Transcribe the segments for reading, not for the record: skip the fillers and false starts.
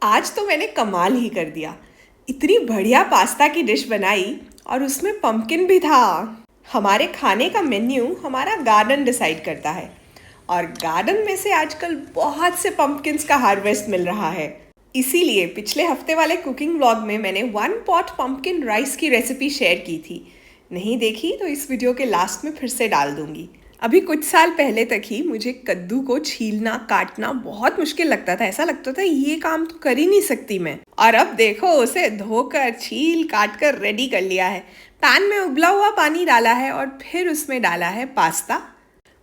आज तो मैंने कमाल ही कर दिया। इतनी बढ़िया पास्ता की डिश बनाई और उसमें पंपकिन भी था। हमारे खाने का मेन्यू हमारा गार्डन डिसाइड करता है और गार्डन में से आजकल बहुत से पंपकिन्स का हार्वेस्ट मिल रहा है। इसीलिए पिछले हफ्ते वाले कुकिंग व्लॉग में मैंने 1 पॉट पंपकिन राइस की रेसिपी शेयर की थी। नहीं देखी तो इस वीडियो के लास्ट में फिर से डाल दूंगी। अभी कुछ साल पहले तक ही मुझे कद्दू को छीलना काटना बहुत मुश्किल लगता था। ऐसा लगता था ये काम तो कर ही नहीं सकती मैं। और अब देखो उसे धोकर छील काट कर रेडी कर लिया है। पैन में उबला हुआ पानी डाला है और फिर उसमें डाला है पास्ता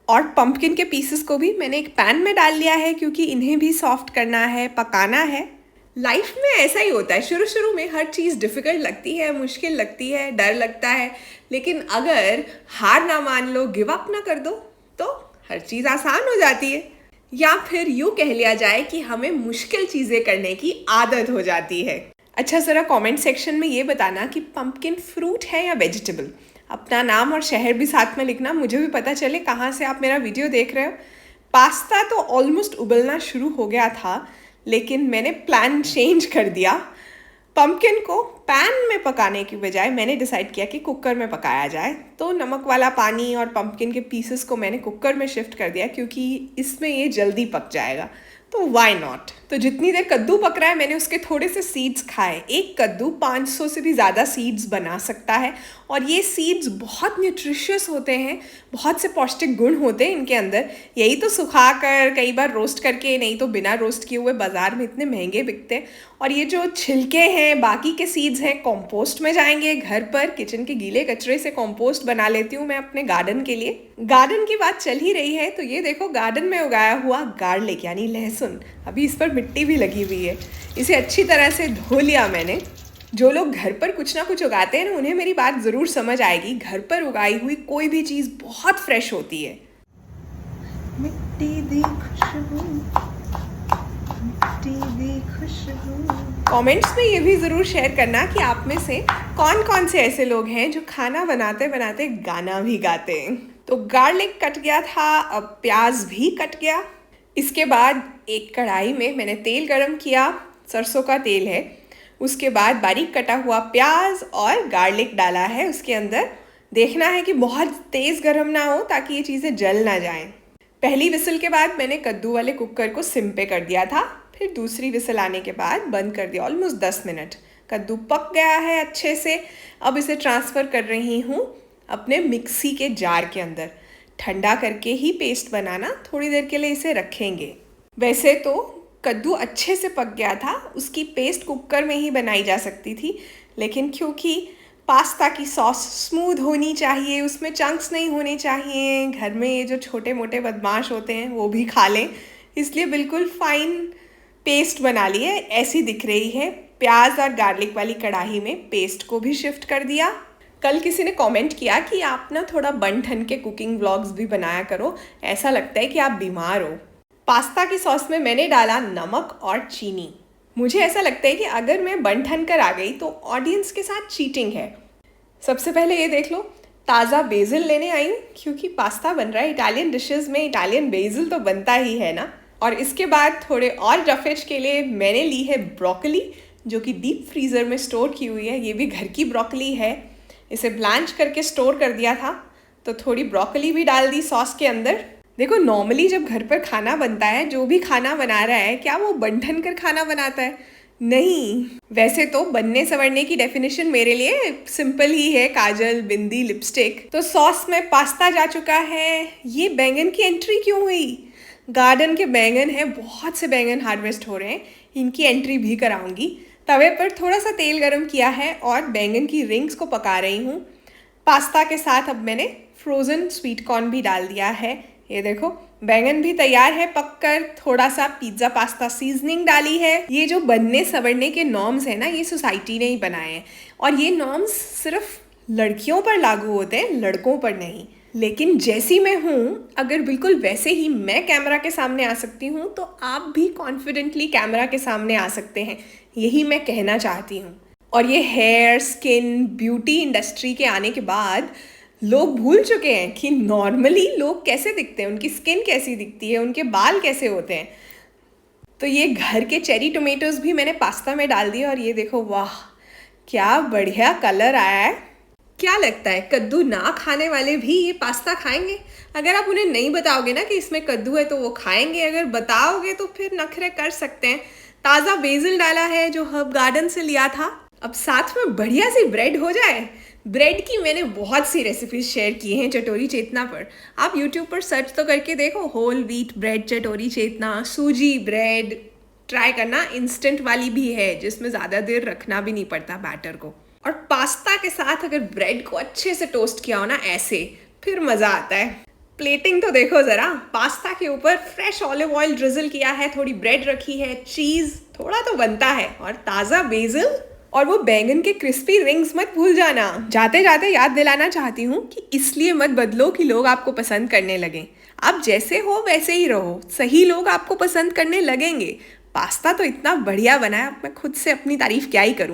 और पंपकिन के पीसेस को भी मैंने एक पैन में डाल लिया है क्योंकि इन्हें भी सॉफ्ट करना है, पकाना है। लाइफ में ऐसा ही होता है, शुरू शुरू में हर चीज़ डिफ़िकल्ट लगती है, मुश्किल लगती है, डर लगता है, लेकिन अगर हार ना मान लो, गिव अप ना कर दो तो हर चीज़ आसान हो जाती है। या फिर यूँ कह लिया जाए कि हमें मुश्किल चीज़ें करने की आदत हो जाती है। अच्छा, ज़रा कमेंट सेक्शन में ये बताना कि पंपकिन फ्रूट है या वेजिटेबल। अपना नाम और शहर भी साथ में लिखना, मुझे भी पता चले कहाँ से आप मेरा वीडियो देख रहे हो। पास्ता तो ऑलमोस्ट उबलना शुरू हो गया था, लेकिन मैंने प्लान चेंज कर दिया। पंपकिन को पैन में पकाने की बजाय मैंने डिसाइड किया कि कुकर में पकाया जाए। तो नमक वाला पानी और पंपकिन के पीसेस को मैंने कुकर में शिफ्ट कर दिया क्योंकि इसमें ये जल्दी पक जाएगा, तो व्हाई नॉट। तो जितनी देर कद्दू पक रहा है मैंने उसके थोड़े से सीड्स खाए। एक कद्दू 500 से भी ज़्यादा सीड्स बना सकता है और ये सीड्स बहुत न्यूट्रिशियस होते हैं, बहुत से पौष्टिक गुण होते हैं इनके अंदर। यही तो सुखा कर, कई बार रोस्ट करके, नहीं तो बिना रोस्ट किए हुए बाज़ार में इतने महंगे बिकते हैं। और ये जो छिलके हैं, बाकी के सीड्स हैं, कंपोस्ट में जाएंगे। घर पर किचन के गीले कचरे से कंपोस्ट बना लेती हूँ मैं अपने गार्डन के लिए। गार्डन की बात चल ही रही है तो ये देखो, गार्डन में उगाया हुआ गार्लिक यानी लहसुन। अभी इस पर मिट्टी भी लगी हुई है। इसे अच्छी तरह से धो लिया मैंने। जो लोग घर पर कुछ ना कुछ उगाते हैं ना, उन्हें मेरी बात ज़रूर समझ आएगी। घर पर उगाई हुई कोई भी चीज़ बहुत फ्रेश होती है। मिट्टी दी खुशबू, मिट्टी दी खुशबू। कमेंट्स में ये भी ज़रूर शेयर करना कि आप में से कौन कौन से ऐसे लोग हैं जो खाना बनाते बनाते गाना भी गाते हैं। तो गार्लिक कट गया था, अब प्याज भी कट गया। इसके बाद एक कढ़ाई में मैंने तेल गरम किया, सरसों का तेल है। उसके बाद बारीक कटा हुआ प्याज और गार्लिक डाला है उसके अंदर। देखना है कि बहुत तेज़ गरम ना हो ताकि ये चीज़ें जल ना जाएं। पहली विसल के बाद मैंने कद्दू वाले कुकर को सिम पे कर दिया था, फिर दूसरी विसल आने के बाद बंद कर दिया। Almost 10 minute. कद्दू पक गया है अच्छे से। अब इसे ट्रांसफ़र कर रही हूँ अपने मिक्सी के जार के अंदर। ठंडा करके ही पेस्ट बनाना, थोड़ी देर के लिए इसे रखेंगे। वैसे तो कद्दू अच्छे से पक गया था, उसकी पेस्ट कुकर में ही बनाई जा सकती थी, लेकिन क्योंकि पास्ता की सॉस स्मूथ होनी चाहिए, उसमें चंक्स नहीं होने चाहिए, घर में ये जो छोटे मोटे बदमाश होते हैं वो भी खा लें, इसलिए बिल्कुल फाइन पेस्ट बना ली है। ऐसी दिख रही है। प्याज और गार्लिक वाली कढ़ाई में पेस्ट को भी शिफ्ट कर दिया। कल किसी ने कमेंट किया कि आप ना थोड़ा बन ठन के कुकिंग व्लॉग्स भी बनाया करो, ऐसा लगता है कि आप बीमार हो। पास्ता की सॉस में मैंने डाला नमक और चीनी। मुझे ऐसा लगता है कि अगर मैं बन ठन कर आ गई तो ऑडियंस के साथ चीटिंग है। सबसे पहले ये देख लो, ताज़ा बेसिल लेने आई हूँ क्योंकि पास्ता बन रहा है। इटालियन डिशेस में इटालियन बेसिल तो बनता ही है ना। और इसके बाद थोड़े और रफेज के लिए मैंने ली है ब्रोकली, जो कि डीप फ्रीज़र में स्टोर की हुई है। ये भी घर की ब्रोकली है। इसे ब्लांच करके स्टोर कर दिया था, तो थोड़ी ब्रोकली भी डाल दी सॉस के अंदर। देखो, नॉर्मली जब घर पर खाना बनता है, जो भी खाना बना रहा है, क्या वो बन ठन कर खाना बनाता है? नहीं। वैसे तो बनने संवरने की डेफिनेशन मेरे लिए सिंपल ही है, काजल, बिंदी, लिपस्टिक। तो सॉस में पास्ता जा चुका है। ये बैंगन की एंट्री क्यों हुई? गार्डन के बैंगन हैं, बहुत से बैंगन हार्वेस्ट हो रहे हैं, इनकी एंट्री भी कराऊंगी। तवे पर थोड़ा सा तेल गरम किया है और बैंगन की रिंग्स को पका रही हूँ। पास्ता के साथ अब मैंने फ्रोज़न स्वीट कॉर्न भी डाल दिया है। ये देखो, बैंगन भी तैयार है पककर। थोड़ा सा पिज़्ज़ा पास्ता सीजनिंग डाली है। ये जो बनने संवरने के नॉर्म्स हैं ना, ये सोसाइटी ने ही बनाए हैं और ये नॉर्म्स सिर्फ लड़कियों पर लागू होते हैं, लड़कों पर नहीं। लेकिन जैसी मैं हूँ, अगर बिल्कुल वैसे ही मैं कैमरा के सामने आ सकती हूँ तो आप भी कॉन्फिडेंटली कैमरा के सामने आ सकते हैं, यही मैं कहना चाहती हूँ। और ये हेयर, स्किन, ब्यूटी इंडस्ट्री के आने के बाद लोग भूल चुके हैं कि नॉर्मली लोग कैसे दिखते हैं, उनकी स्किन कैसी दिखती है, उनके बाल कैसे होते हैं। तो ये घर के चेरी टोमेटोज भी मैंने पास्ता में डाल दिए और ये देखो, वाह क्या बढ़िया कलर आया है। क्या लगता है कद्दू ना खाने वाले भी ये पास्ता खाएंगे? अगर आप उन्हें नहीं बताओगे ना कि इसमें कद्दू है तो वो खाएंगे, अगर बताओगे तो फिर नखरे कर सकते हैं। ताज़ा बेसिल डाला है जो हर्ब गार्डन से लिया था। अब साथ में बढ़िया सी ब्रेड हो जाए। ब्रेड की मैंने बहुत सी रेसिपीज शेयर की हैं चटोरी चेतना पर। आप यूट्यूब पर सर्च तो करके देखो, होल व्हीट ब्रेड चटोरी चेतना, सूजी ब्रेड ट्राई करना। इंस्टेंट वाली भी है जिसमें ज़्यादा देर रखना भी नहीं पड़ता बैटर को। और पास्ता के साथ अगर ब्रेड को अच्छे से टोस्ट किया हो ना ऐसे, फिर मज़ा आता है। प्लेटिंग तो देखो ज़रा, पास्ता के ऊपर फ्रेश ऑलिव ऑयल ड्रिजल किया है, थोड़ी ब्रेड रखी है, चीज़ थोड़ा तो बनता है, और ताज़ा बेसिल और वो बैंगन के क्रिस्पी रिंग्स मत भूल जाना। जाते जाते याद दिलाना चाहती हूँ कि इसलिए मत बदलो कि लोग आपको पसंद करने लगें। आप जैसे हो वैसे ही रहो, सही लोग आपको पसंद करने लगेंगे। पास्ता तो इतना बढ़िया बना है, अब मैं खुद से अपनी तारीफ क्या ही करूँ।